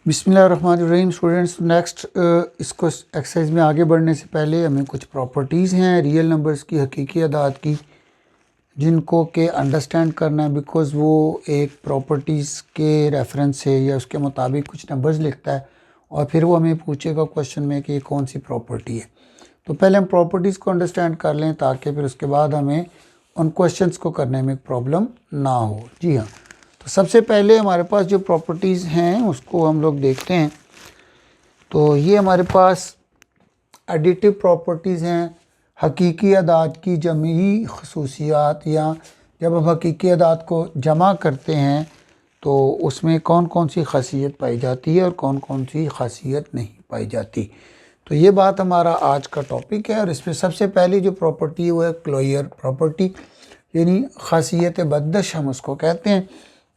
बिस्मिल्लाहिर्रहमानिर्रहीम। Students, next इसको exercise में आगे बढ़ने से पहले हमें कुछ प्रॉपर्टीज़ हैं रियल नंबर्स की, हकीकी अदाद की, जिनको के अंडरस्टैंड करना है, बिकॉज़ वो एक प्रॉपर्टीज़ के रेफरेंस से या उसके मुताबिक कुछ नंबर्स लिखता है और फिर वो हमें पूछेगा क्वेश्चन में कि ये कौन सी प्रॉपर्टी है। तो पहले हम प्रॉपर्टीज़ को अंडरस्टैंड कर लें ताकि फिर उसके बाद हमें उन क्वेश्चंस को करने में प्रॉब्लम ना हो। जी हाँ, तो सबसे पहले हमारे पास जो प्रॉपर्टीज़ हैं उसको हम लोग देखते हैं। तो ये हमारे पास एडिटिव प्रॉपर्टीज़ हैं, हकीकी अदाद की जमी खसूसियात, या जब हम हकीकी अदाद को जमा करते हैं तो उसमें कौन कौन सी खासियत पाई जाती है और कौन कौन सी खासियत नहीं पाई जाती। तो ये बात हमारा आज का टॉपिक है। और इसमें सबसे पहली जो प्रॉपर्टी है वो है क्लोयर प्रॉपर्टी, यानी खासियत बदश हम उसको कहते हैं।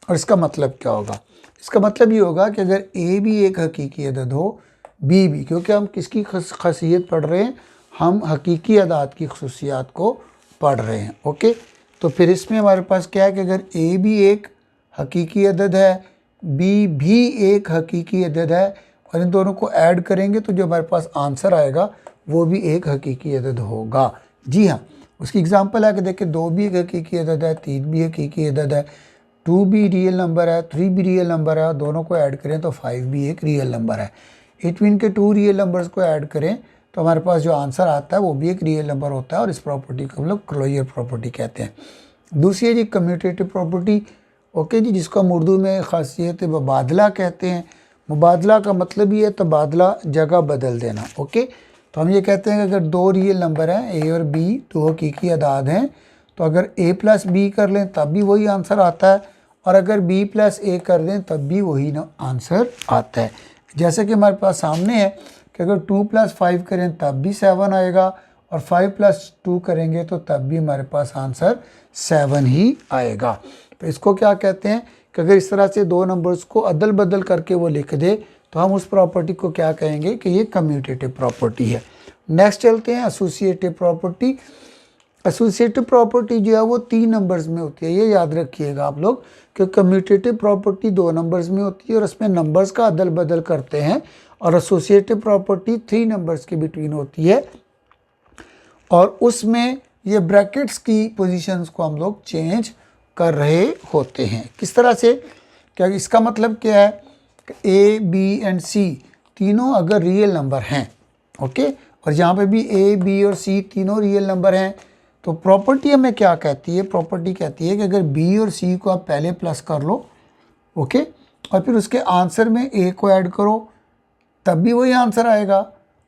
और इसका मतलब क्या होगा? इसका मतलब ये होगा कि अगर ए भी एक हकीकी अदद हो, बी भी, क्योंकि हम किसकी खासियत पढ़ रहे हैं, हम हकीकी अदाद की खसूसियात को पढ़ रहे हैं। ओके, तो फिर इसमें हमारे पास क्या है कि अगर ए भी एक हकीकी अदद है, बी भी एक हकीकी अदद है, और इन दोनों को ऐड करेंगे तो जो हमारे पास आंसर आएगा वो भी एक हकीकी अदद होगा। जी हाँ, उसकी एग्जांपल है कि देखिए 2 भी एक हकीकी अदद है, 3 भी हकीकी अदद है, 2 भी रियल नंबर है, 3 भी रियल नंबर है, और दोनों को ऐड करें तो 5 भी एक रियल नंबर है। इट मीन के 2 रियल नंबर्स को ऐड करें तो हमारे पास जो आंसर आता है वो भी एक रियल नंबर होता है, और इस प्रॉपर्टी को हम लोग क्लोजर प्रॉपर्टी कहते हैं। दूसरी है जी कम्यूटेटिव प्रॉपर्टी। ओके जी, जिसको हम उर्दू में खासियत मुबादला कहते हैं। मुबादला का मतलब ये है तबादला, जगह बदल देना। ओके, तो हम ये कहते हैं कि अगर 2 रियल नंबर हैं, ए और बी, 2 हकीकी अदाद हैं, तो अगर a प्लस बी कर लें तब भी वही आंसर आता है, और अगर b प्लस a कर दें तब भी वही आंसर आता है। जैसे कि हमारे पास सामने है कि अगर 2 प्लस 5 करें तब भी 7 आएगा, और 5 प्लस 2 करेंगे तो तब भी हमारे पास आंसर 7 ही आएगा। तो इसको क्या कहते हैं कि अगर इस तरह से 2 नंबर्स को अदल बदल करके वो लिख दे तो हम उस प्रॉपर्टी को क्या कहेंगे कि ये कम्यूटेटिव प्रॉपर्टी है। नेक्स्ट चलते हैं एसोसिएटिव प्रॉपर्टी। एसोसिएटिव प्रॉपर्टी जो है वो 3 नंबर्स में होती है। ये याद रखिएगा आप लोग कि कम्यूटेटिव प्रॉपर्टी 2 नंबर्स में होती है और उसमें नंबर्स का अदल बदल करते हैं, और एसोसिएटिव प्रॉपर्टी 3 नंबर्स के बिटवीन होती है, और उसमें ये ब्रैकेट्स की पोजीशंस को हम लोग चेंज कर रहे होते हैं। किस तरह से? क्या इसका मतलब क्या है कि ए, बी एंड सी तीनों अगर रियल नंबर हैं, ओके, और यहाँ पे भी ए, बी और सी तीनों रियल नंबर हैं, तो प्रॉपर्टी हमें क्या कहती है? प्रॉपर्टी कहती है कि अगर बी और सी को आप पहले प्लस कर लो, ओके, और फिर उसके आंसर में ए को ऐड करो तब भी वही आंसर आएगा,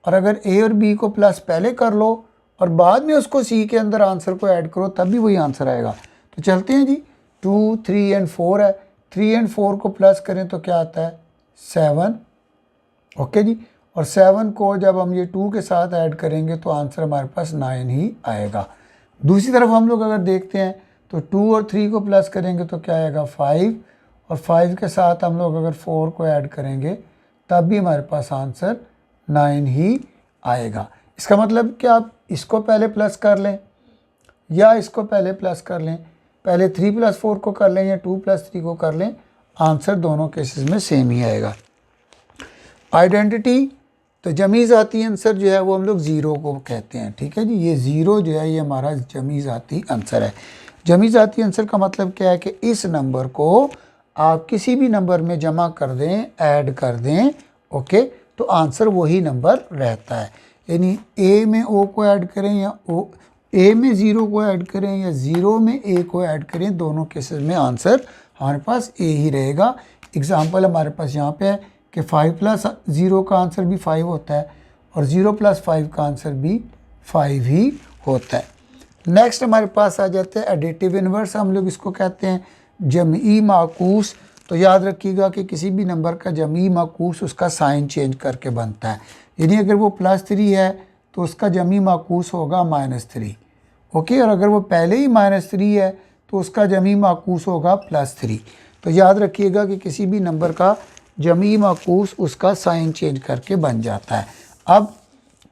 और अगर ए और बी को प्लस पहले कर लो और बाद में उसको सी के अंदर आंसर को ऐड करो तब भी वही आंसर आएगा। तो चलते हैं जी, 2, 3 एंड 4 है, 3 एंड 4 को प्लस करें तो क्या आता है? 7। ओके जी, और 7 को जब हम ये 2 के साथ ऐड करेंगे तो आंसर हमारे पास 9 ही आएगा। दूसरी तरफ हम लोग अगर देखते हैं तो 2 और 3 को प्लस करेंगे तो क्या आएगा? 5, और 5 के साथ हम लोग अगर 4 को ऐड करेंगे तब भी हमारे पास आंसर 9 ही आएगा। इसका मतलब कि आप इसको पहले प्लस कर लें या इसको पहले प्लस कर लें, पहले 3 प्लस 4 को कर लें या 2 प्लस 3 को कर लें, आंसर दोनों केसेस में सेम ही आएगा। आइडेंटिटी, तो जमी ज़ाती आंसर जो है वो हम लोग ज़ीरो को कहते हैं। ठीक है जी, ये ज़ीरो जो है ये हमारा जमी ज़ाती आंसर है। जमी ज़ाती आंसर का मतलब क्या है कि इस नंबर को आप किसी भी नंबर में जमा कर दें, ऐड कर दें, ओके, तो आंसर वही नंबर रहता है। यानी ए में ओ को ऐड करें या ओ ए में ज़ीरो को ऐड करें या ज़ीरो में ए को ऐड करें, दोनों केसेस में आंसर हमारे पास ए ही रहेगा। एग्ज़ाम्पल हमारे पास यहाँ पे है कि 5 प्लस 0 का आंसर भी 5 होता है, और 0 प्लस 5 का आंसर भी 5 ही होता है। नेक्स्ट हमारे पास आ जाते हैं एडिटिव इन्वर्स, हम लोग इसको कहते हैं जमी माकूस। तो याद रखिएगा कि किसी भी नंबर का जमी माकूस उसका साइन चेंज करके बनता है। यानी अगर वो +3 है तो उसका जमी माकूस होगा -3, ओके, और अगर वो पहले ही -3 है तो उसका जमी माकूस होगा +3। तो याद रखिएगा कि किसी भी नंबर का जमी माकूस उसका साइन चेंज करके बन जाता है। अब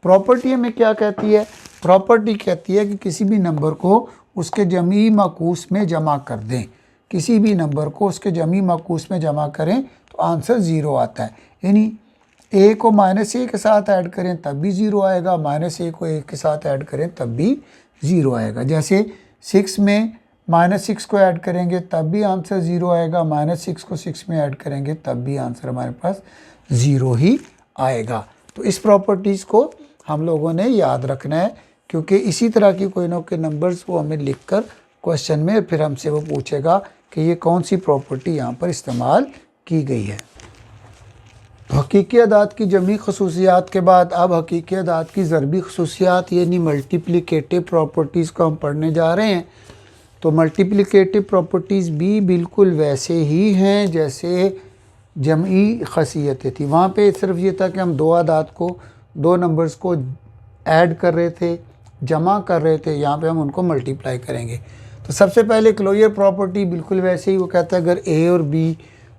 प्रॉपर्टी हमें क्या कहती है? प्रॉपर्टी कहती है कि किसी भी नंबर को उसके जमी माकूस में जमा कर दें, किसी भी नंबर को उसके जमी माकूस में जमा करें तो आंसर 0 आता है। यानी ए को -a के साथ ऐड करें तब भी 0 आएगा, -a को a के साथ ऐड करें तब भी 0 आएगा। जैसे 6 में -6 को ऐड करेंगे तब भी आंसर 0 आएगा, -6 को 6 में ऐड करेंगे तब भी आंसर हमारे पास 0 ही आएगा। तो इस प्रॉपर्टीज़ को हम लोगों ने याद रखना है, क्योंकि इसी तरह की कोई ना कोई नंबर्स वो हमें लिखकर क्वेश्चन में फिर हमसे वो पूछेगा कि ये कौन सी प्रॉपर्टी यहाँ पर इस्तेमाल की गई है। तो हकीकी अदाद की जमी खसूसियात के बाद अब हकीकी अदाद की ज़रबी खसूसियात यानी मल्टीप्लिकेटिव प्रॉपर्टीज़ को हम पढ़ने जा रहे हैं। तो मल्टीप्लिकेटिव प्रॉपर्टीज़ भी बिल्कुल वैसे ही हैं जैसे जमी खसियतें थी। वहाँ पे सिर्फ ये था कि हम दो आदाद को, दो नंबर्स को ऐड कर रहे थे, जमा कर रहे थे, यहाँ पे हम उनको मल्टीप्लाई करेंगे। तो सबसे पहले क्लोजर प्रॉपर्टी बिल्कुल वैसे ही वो कहता है अगर ए और बी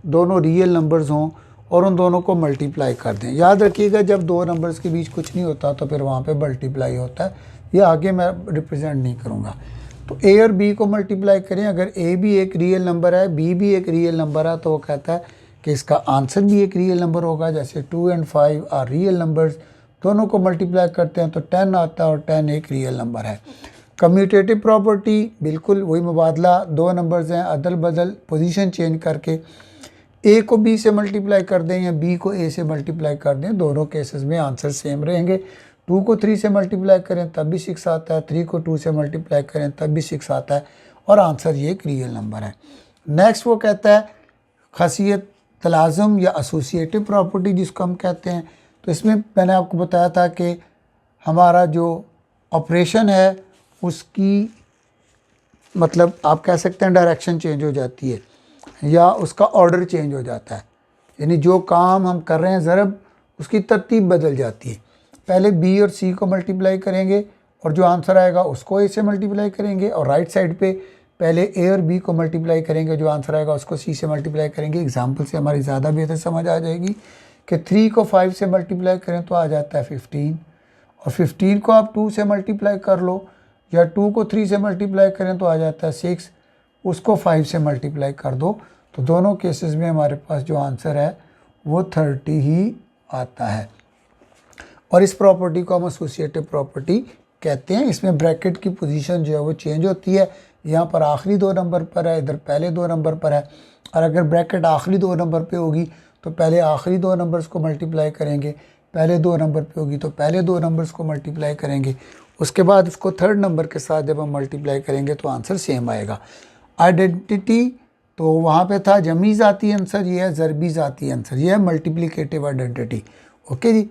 दोनों रियल नंबर्स हों और उन दोनों को मल्टीप्लाई कर दें। याद रखिएगा जब दो नंबर्स के बीच कुछ नहीं होता तो फिर वहाँ पे मल्टीप्लाई होता है, ये आगे मैं रिप्रेजेंट नहीं करूँगा। तो ए और बी को मल्टीप्लाई करें, अगर ए भी एक रियल नंबर है, बी भी एक रियल नंबर है, तो वो कहता है कि इसका आंसर भी एक रियल नंबर होगा। जैसे 2 और 5 आर रियल नंबर्स, दोनों को मल्टीप्लाई करते हैं तो 10 आता है और 10 एक रियल नंबर है। कम्यूटेटिव प्रॉपर्टी बिल्कुल वही मुबादला, दो नंबर्स हैं, अदल बदल पोजीशन चेंज करके ए को बी से मल्टीप्लाई कर दें या बी को ए से मल्टीप्लाई कर दें, दोनों केसेस में आंसर सेम रहेंगे। 2 को 3 से मल्टीप्लाई करें तब भी 6 आता है, 3 को 2 से मल्टीप्लाई करें तब भी 6 आता है और आंसर ये एक रियल नंबर है। नेक्स्ट वो कहता है खासियत तलाज़ुम या एसोसिएटिव प्रॉपर्टी जिसको हम कहते हैं। तो इसमें मैंने आपको बताया था कि हमारा जो ऑपरेशन है उसकी मतलब आप कह सकते हैं डायरेक्शन चेंज हो जाती है या उसका ऑर्डर चेंज हो जाता है, यानी जो काम हम कर रहे हैं ज़रब उसकी तरतीब बदल जाती है। पहले बी और सी को मल्टीप्लाई करेंगे और जो आंसर आएगा उसको ए से मल्टीप्लाई करेंगे, और राइट साइड पे पहले ए और बी को मल्टीप्लाई करेंगे, जो आंसर आएगा उसको सी से मल्टीप्लाई करेंगे। एग्जाम्पल से हमारी ज़्यादा बेहतर समझ आ जाएगी कि 3 को 5 से मल्टीप्लाई करें तो आ जाता है 15, और 15 को आप 2 से मल्टीप्लाई कर लो या 2 को 3 से मल्टीप्लाई करें तो आ जाता है 6, उसको 5 से मल्टीप्लाई कर दो, तो दोनों केसेस में हमारे पास जो आंसर है वो 30 ही आता है। और इस प्रॉपर्टी को हम एसोसिएटिव प्रॉपर्टी कहते हैं। इसमें ब्रैकेट की पोजीशन जो है वो चेंज होती है, यहाँ पर आखिरी 2 नंबर पर है, इधर पहले 2 नंबर पर है, और अगर ब्रैकेट आखिरी 2 नंबर पे होगी तो पहले आखिरी 2 नंबर्स को मल्टीप्लाई करेंगे, पहले 2 नंबर पे होगी तो पहले 2 नंबर्स को मल्टीप्लाई करेंगे, उसके बाद उसको थर्ड नंबर के साथ जब हम मल्टीप्लाई करेंगे तो आंसर सेम आएगा। आइडेंटिटी तो वहाँ पे था जमी ज़ाती आंसर, ये है ज़रबी ज़ाती आंसर, ये है मल्टीप्लिकेटिव आइडेंटिटी। ओके जी,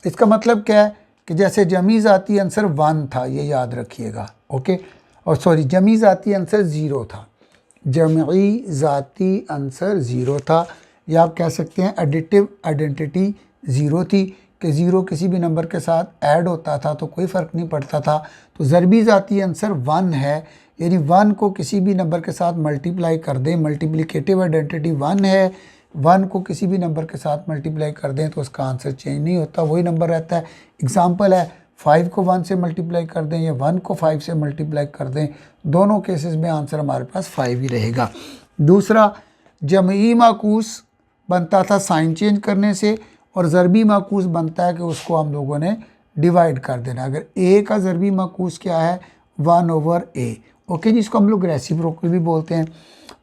इसका मतलब क्या है कि जैसे जमी ज़ाती आंसर 1 था, ये याद रखिएगा। ओके, और सॉरी जमी ज़ाती आंसर 0 था, जमी ज़ाती आंसर 0 था, या आप कह सकते हैं एडिटिव आइडेंटिटी 0 थी कि 0 किसी भी नंबर के साथ ऐड होता था तो कोई फ़र्क नहीं पड़ता था। तो ज़रबी ज़ाती आंसर 1 है, यानी 1 को किसी भी नंबर के साथ मल्टीप्लाई कर दें, मल्टीप्लिकेटिव आइडेंटिटी 1 है, 1 को किसी भी नंबर के साथ मल्टीप्लाई कर दें तो उसका आंसर चेंज नहीं होता, वही नंबर रहता है। एग्जांपल है 5 को 1 से मल्टीप्लाई कर दें या 1 को 5 से मल्टीप्लाई कर दें, दोनों केसेस में आंसर हमारे पास 5 ही रहेगा। दूसरा, जमई माकूस बनता था साइन चेंज करने से, और ज़रबी माकूस बनता है कि उसको हम लोगों ने डिवाइड कर देना। अगर a का ज़रबी माकूस क्या है 1/a, ओके जी, इसको हम लोग रेसिप्रोकल भी बोलते हैं।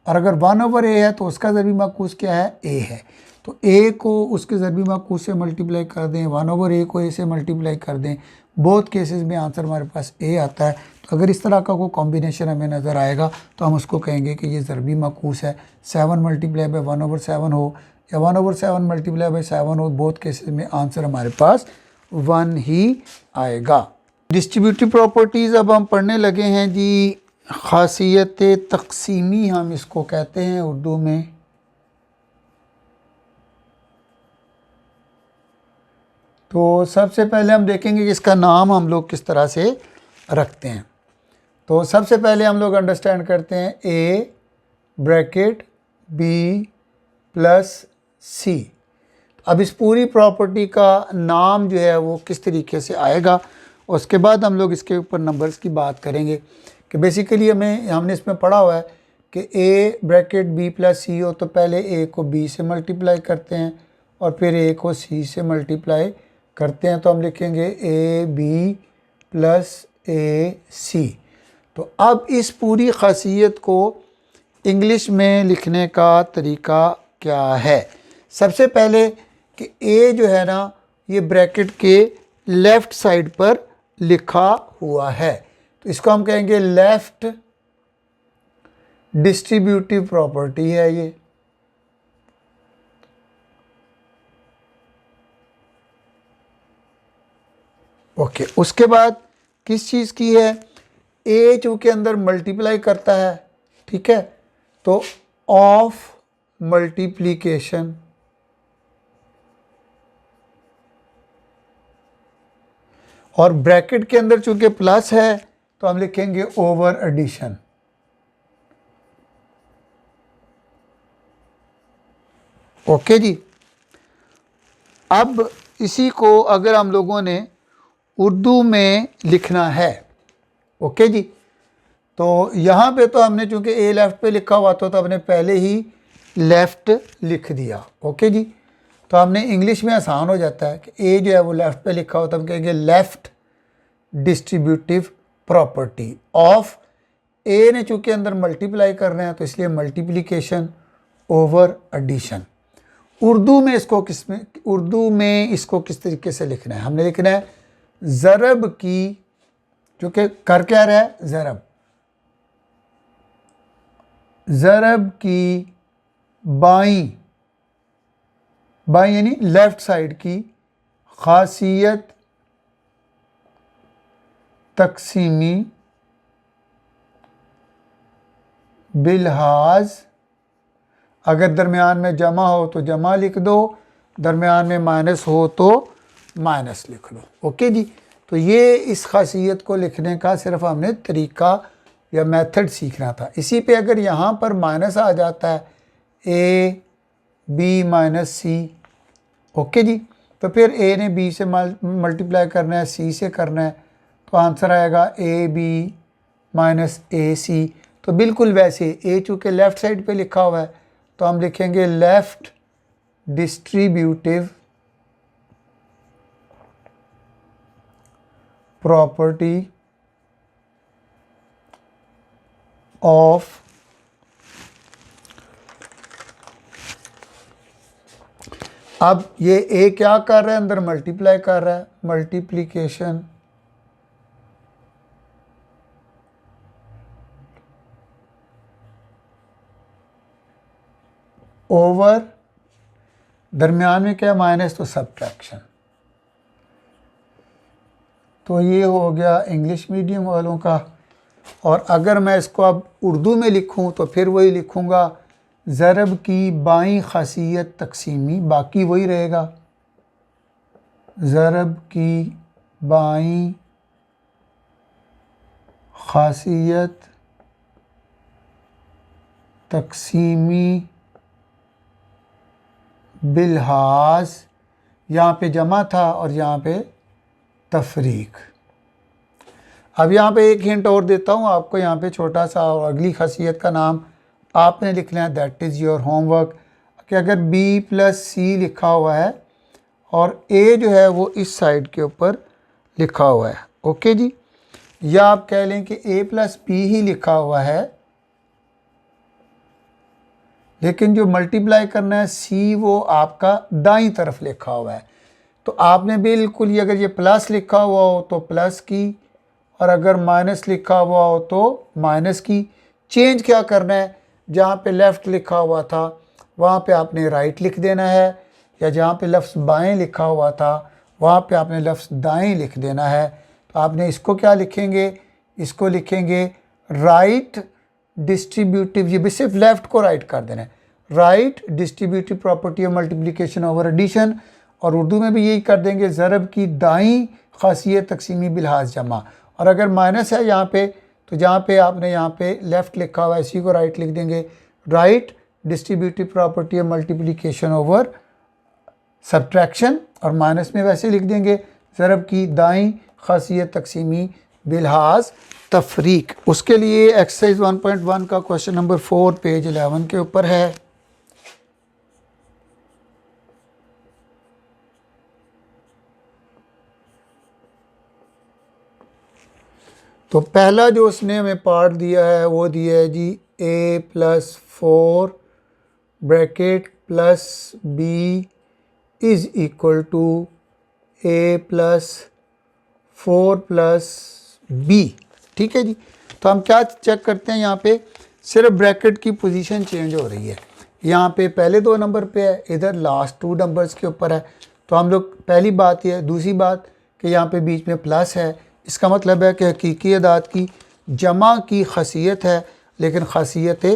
और अगर 1/a है तो उसका ज़रबी माकूस क्या है a है, तो a को उसके ज़रबी माकूस से मल्टीप्लाई कर दें, 1/a को a से मल्टीप्लाई कर दें, बोथ केसेस में आंसर हमारे पास a आता है। तो अगर इस तरह का कोई कॉम्बिनेशन हमें नज़र आएगा तो हम उसको कहेंगे कि ये ज़रबी माकूस है। 7 मल्टीप्लाई बाय 1/7 हो या 1/7 मल्टीप्लाई बाय 7 हो, बोथ केसेस में आंसर हमारे पास 1 ही आएगा। डिस्ट्रीब्यूटिव प्रॉपर्टीज़ अब हम पढ़ने लगे हैं जी। खासियत तक़सीमी हम इसको कहते हैं उर्दू में। तो सबसे पहले हम देखेंगे कि इसका नाम हम लोग किस तरह से रखते हैं। तो सबसे पहले हम लोग अंडरस्टैंड करते हैं a bracket b plus c। अब इस पूरी प्रॉपर्टी का नाम जो है वो किस तरीके से आएगा, उसके बाद हम लोग इसके ऊपर नंबर्स की बात करेंगे कि बेसिकली हमने इसमें पढ़ा हुआ है कि a bracket b plus c हो तो पहले a को b से मल्टीप्लाई करते हैं और फिर a को c से मल्टीप्लाई करते हैं तो हम लिखेंगे ए बी प्लस ए सी। तो अब इस पूरी खासियत को इंग्लिश में लिखने का तरीका क्या है? सबसे पहले कि a जो है ना ये ब्रैकेट के लेफ़्ट साइड पर लिखा हुआ है, तो इसको हम कहेंगे लेफ़्ट डिस्ट्रीब्यूटिव प्रॉपर्टी है ये। ओके, उसके बाद किस चीज़ की है? ए चूँकि अंदर मल्टीप्लाई करता है, ठीक है, तो ऑफ मल्टीप्लिकेशन और ब्रैकेट के अंदर चूँकि प्लस है तो हम लिखेंगे ओवर एडिशन। ओके जी। अब इसी को अगर हम लोगों ने उर्दू में लिखना है, ओके जी, तो यहाँ पे तो हमने चूँकि ए लेफ़्ट पे लिखा हुआ था तो हमने पहले ही लेफ़्ट लिख दिया। ओके जी, तो हमने इंग्लिश में आसान हो जाता है कि ए जो है वो लेफ़्ट पे लिखा हुआ, तो हम कहेंगे लेफ़्ट डिस्ट्रीब्यूटिव प्रॉपर्टी ऑफ, ए ने चूँकि अंदर मल्टीप्लाई करना है तो इसलिए मल्टीप्लिकेशन ओवर एडिशन। उर्दू में इसको किस तरीके से लिखना है? हमने लिखना है ज़रब की, जो कि कर क्या रहा है, ज़रब की बाईं यानी लेफ़्ट साइड की खासियत तकसीमी बिलहाज, अगर दरमियान में जमा हो तो जमा लिख दो, दरमियान में माइनस हो तो माइनस लिख लो। ओके जी, तो ये इस खासियत को लिखने का सिर्फ हमने तरीका या मेथड सीखना था। इसी पे अगर यहाँ पर माइनस आ जाता है A B minus C, okay जी, तो फिर ए ने बी से मल्टीप्लाई करना है, सी से करना है, तो आंसर आएगा ए बी माइनस ए सी। तो बिल्कुल वैसे ए चूँकि लेफ़्ट साइड पे लिखा हुआ है तो हम लिखेंगे लेफ़्ट डिस्ट्रीब्यूटिव प्रॉपर्टी ऑफ अब ये ए क्या कर रहा है, अंदर मल्टीप्लाई कर रहा है, मल्टीप्लिकेशन ओवर, दरमियान में क्या माइनस, तो सब्ट्रैक्शन। तो ये हो गया इंग्लिश मीडियम वालों का। और अगर मैं इसको अब उर्दू में लिखूं तो फिर वही लिखूंगा ज़रब की बाईं खासियत तकसीमी, बाकी वही रहेगा, ज़रब की बाईं खासियत तकसीमी बिलहाज, यहाँ पे जमा था और यहाँ पे तफरीक। अब यहाँ पे एक हिंट और देता हूँ आपको, यहाँ पे छोटा सा, और अगली खासियत का नाम आपने लिखना है, दैट इज़ योर होमवर्क, कि अगर b प्लस सी लिखा हुआ है और a जो है वो इस साइड के ऊपर लिखा हुआ है, ओके जी, या आप कह लें कि a प्लस बी ही लिखा हुआ है लेकिन जो मल्टीप्लाई करना है c वो आपका दाईं तरफ लिखा हुआ है, तो आपने बिल्कुल ही, अगर ये प्लस लिखा हुआ हो तो प्लस की, और अगर माइनस लिखा हुआ हो तो माइनस की। चेंज क्या करना है, जहाँ पे लेफ़्ट लिखा हुआ था वहाँ पे आपने राइट लिख देना है, या जहाँ पे लफ्ज़ बाएं लिखा हुआ था वहाँ पे आपने लफ्ज़ दाएं लिख देना है। तो आपने इसको क्या लिखेंगे, इसको लिखेंगे राइट डिस्ट्रीब्यूटिव, ये भी सिर्फ लेफ़्ट को राइट कर देना है, write distributive property of multiplication over addition, और उर्दू में भी यही कर देंगे ज़रब की दाईं खासियत तकसीमी बिलहाज जमा। और अगर माइनस है यहाँ पे तो जहाँ पे आपने यहाँ पे लेफ़्ट लिखा हुआ है इसी को राइट लिख देंगे, right distributive property of multiplication over subtraction, और माइनस में वैसे लिख देंगे ज़रब की दाईं खासियत तकसीमी बिलहाज तफरीक। उसके लिए एक्सरसाइज 1.1 का क्वेश्चन नंबर 4 पेज 11 के ऊपर है। तो पहला जो उसने हमें पार्ट दिया है वो दिया है जी a+4 bracket plus b is equal to a+4 plus b। ठीक है जी। तो हम क्या चेक करते हैं, यहाँ पे सिर्फ ब्रैकेट की पोजीशन चेंज हो रही है। यहाँ पे पहले 2 नंबर पे है, इधर लास्ट 2 नंबर्स के ऊपर है। तो हम लोग पहली बात ये है। दूसरी बात कि यहाँ पे बीच में प्लस है, इसका मतलब है कि हकीकी अदाद की जमा की खसियत है, लेकिन खसियत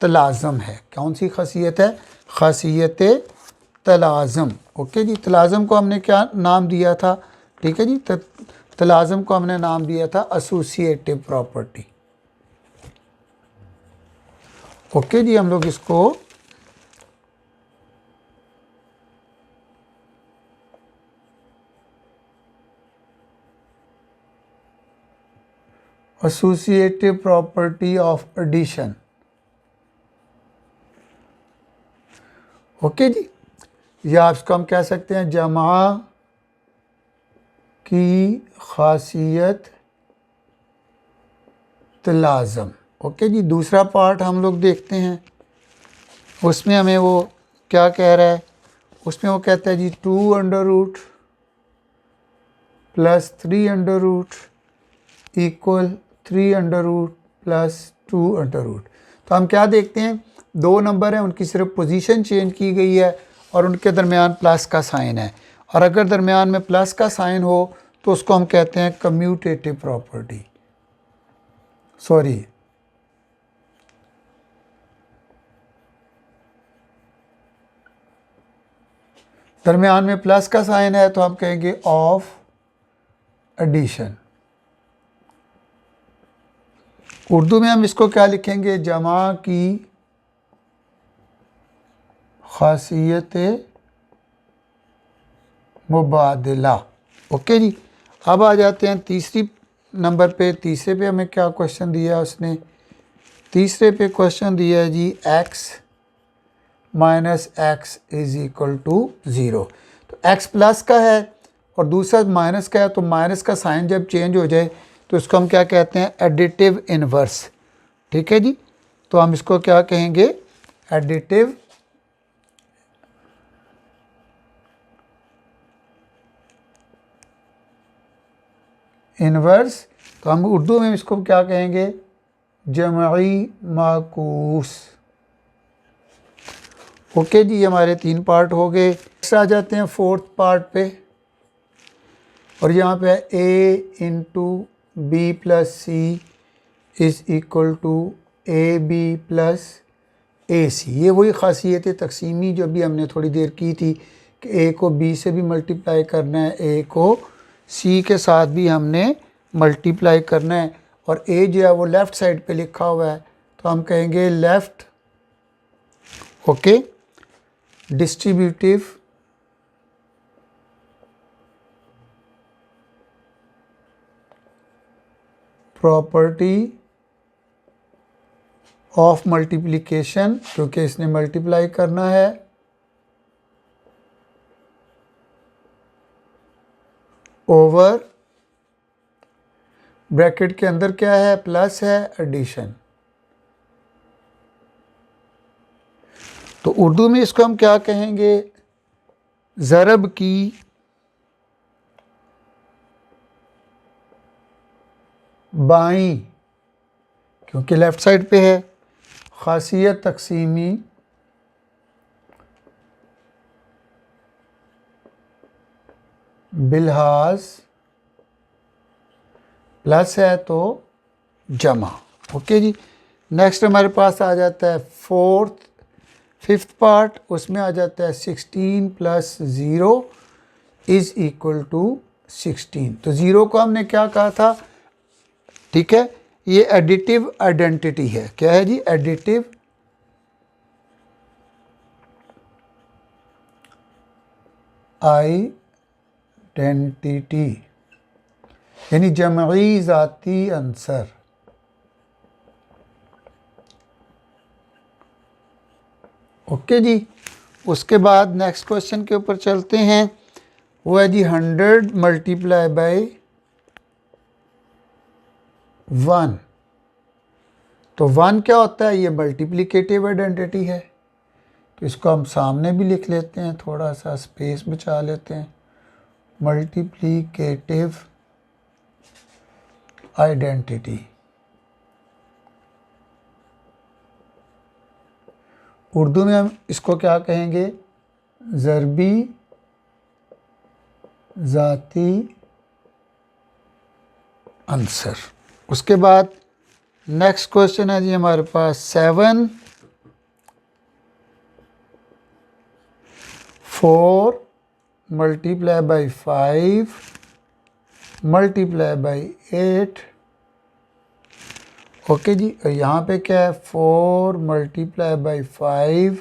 तलाज़म है। कौन सी खसियत है? खसियत तलाज़म। ओके जी। तलाज़म को हमने क्या नाम दिया था? ठीक है जी, तलाज़म को हमने नाम दिया था एसोसिएटिव प्रॉपर्टी। ओके जी, हम लोग इसको associative property of addition. Okay जी, या इसको हम कह सकते हैं जमा की खासियत तलाज़म। ओके जी। दूसरा पार्ट हम लोग देखते हैं, उसमें हमें वो क्या कह रहा है। उसमें वो कहता है जी 2 प्लस 3 इक्वल 3 प्लस 2। तो हम क्या देखते हैं, 2 नंबर हैं, उनकी सिर्फ पोजीशन चेंज की गई है और उनके दरमियान प्लस का साइन है। और अगर दरमियान में प्लस का साइन हो तो उसको हम कहते हैं कम्यूटेटिव प्रॉपर्टी। सॉरी, दरमियान में प्लस का साइन है तो हम कहेंगे ऑफ एडिशन। उर्दू में हम इसको क्या लिखेंगे? जमा की खासियत मुबादला। ओके जी। अब आ जाते हैं तीसरी नंबर पे। तीसरे पे हमें क्या क्वेश्चन दिया है उसने? तीसरे पे क्वेश्चन दिया है जी x minus x is equal to 0। तो x प्लस का है और दूसरा माइनस का है, तो माइनस का साइन जब चेंज हो जाए तो इसको हम क्या कहते हैं? Additive inverse. ठीक है जी। तो हम इसको क्या कहेंगे? Additive inverse. तो हम उर्दू में इसको क्या कहेंगे? जमई माकूस। ओके जी, हमारे 3 पार्ट हो गए। नेक्स्ट आ जाते हैं 4th पार्ट पे, और यहाँ पे a into B plus C is equal to A B plus A C. ये वही खासियत तकसीमी जो भी हमने थोड़ी देर की थी कि a को b से भी मल्टीप्लाई करना है, a को c के साथ भी हमने मल्टीप्लाई करना है। और a जो है वो लेफ़्ट साइड पे लिखा हुआ है, तो हम कहेंगे left okay distributive property of multiplication, क्योंकि इसने मल्टीप्लाई करना है, ओवर ब्रैकेट के अंदर क्या है? प्लस है, एडिशन। तो उर्दू में इसको हम क्या कहेंगे? ज़रब की बाईं, क्योंकि लेफ़्ट साइड पे है, खासियत तकसीमी बिलहाज प्लस है तो जमा। ओके जी। नेक्स्ट हमारे पास आ जाता है 5th पार्ट। उसमें आ जाता है 16 प्लस 0 इज़ इक्वल टू 16। तो 0 को हमने क्या कहा था? ठीक है, ये एडिटिव आइडेंटिटी है। क्या है जी? एडिटिव आइडेंटिटी, यानी जमई ज़ाती अंसर। ओके जी। उसके बाद नेक्स्ट क्वेश्चन के ऊपर चलते हैं। वो है जी 100 मल्टीप्लाई बाई 1। तो 1 क्या होता है? ये मल्टीप्लिकेटिव आइडेंटिटी है। तो इसको हम सामने भी लिख लेते हैं, थोड़ा सा स्पेस बचा लेते हैं। मल्टीप्लिकेटिव आइडेंटिटी, उर्दू में हम इसको क्या कहेंगे? ज़रबी ज़ाती आंसर। उसके बाद नेक्स्ट क्वेश्चन है जी हमारे पास 7 4 multiply by 5 multiply by 8। Okay जी, और यहाँ पे क्या है? 4 मल्टीप्लाई बाई 5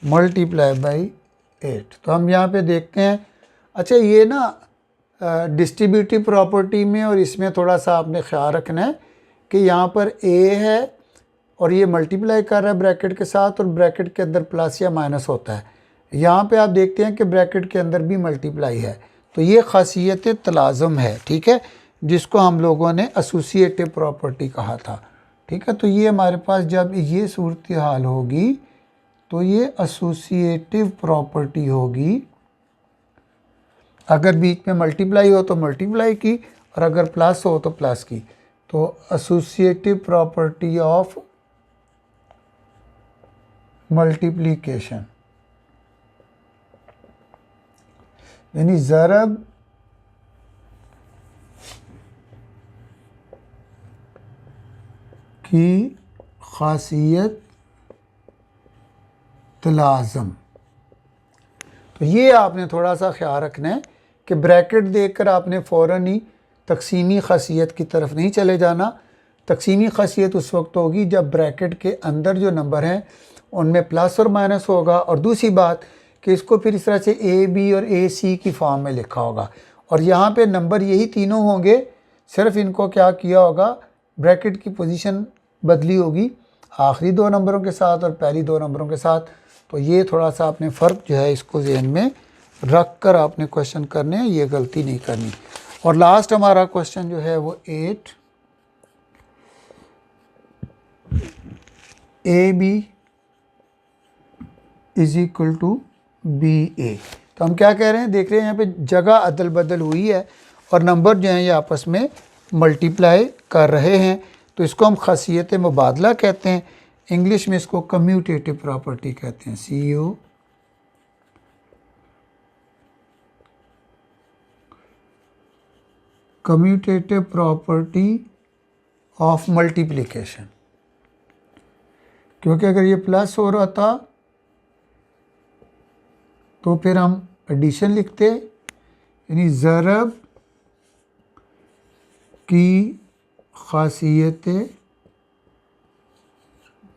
मल्टीप्लाई बाई 8। तो हम यहाँ पे देखते हैं। अच्छा, ये ना डिस्ट्रीब्यूटिव प्रॉपर्टी में और इसमें थोड़ा सा आपने ख्याल रखना है कि यहाँ पर ए है और ये मल्टीप्लाई कर रहा है ब्रैकेट के साथ, और ब्रैकेट के अंदर प्लस या माइनस होता है। यहाँ पे आप देखते हैं कि ब्रैकेट के अंदर भी मल्टीप्लाई है। तो ये खासियत तलाज़ुम है, ठीक है, जिसको हम लोगों ने एसोसिएटिव प्रॉपर्टी कहा था। ठीक है, तो ये हमारे पास जब ये सूरत हाल होगी तो ये एसोसिएटिव प्रॉपर्टी होगी। अगर बीच में मल्टीप्लाई हो तो मल्टीप्लाई की, और अगर प्लस हो तो प्लस की। तो एसोसिएटिव प्रॉपर्टी ऑफ मल्टीप्लिकेशन, यानी ज़रब की खासियत तलाज़म। तो ये आपने थोड़ा सा ख्याल रखना है कि ब्रैकेट देखकर आपने फ़ौरन ही तकसीमी खासियत की तरफ नहीं चले जाना। तकसीमी खासियत उस वक्त होगी जब ब्रैकेट के अंदर जो नंबर हैं उनमें प्लस और माइनस होगा, और दूसरी बात कि इसको फिर इस तरह से ए बी और ए सी की फॉर्म में लिखा होगा, और यहाँ पे नंबर यही तीनों होंगे, सिर्फ इनको क्या किया होगा? ब्रैकेट की पोजीशन बदली होगी आखिरी दो नंबरों के साथ और पहली दो नंबरों के साथ। तो ये थोड़ा सा आपने फ़र्क जो है इसको ज़हन में रख कर आपने क्वेश्चन करने हैं, ये गलती नहीं करनी। और लास्ट हमारा क्वेश्चन जो है वो 8 AB is equal to BA। तो हम क्या कह रहे हैं? देख रहे हैं यहाँ पे जगह अदल बदल हुई है और नंबर जो हैं ये आपस में मल्टीप्लाई कर रहे हैं। तो इसको हम खासियत मुबादला कहते हैं। इंग्लिश में इसको कम्यूटेटिव प्रॉपर्टी कहते हैं, CO commutative property of multiplication. क्योंकि अगर ये प्लस हो रहा था तो फिर हम एडिशन लिखते, यानी ज़रब की खासियत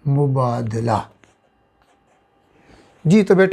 मुबादला। जी तो बेटा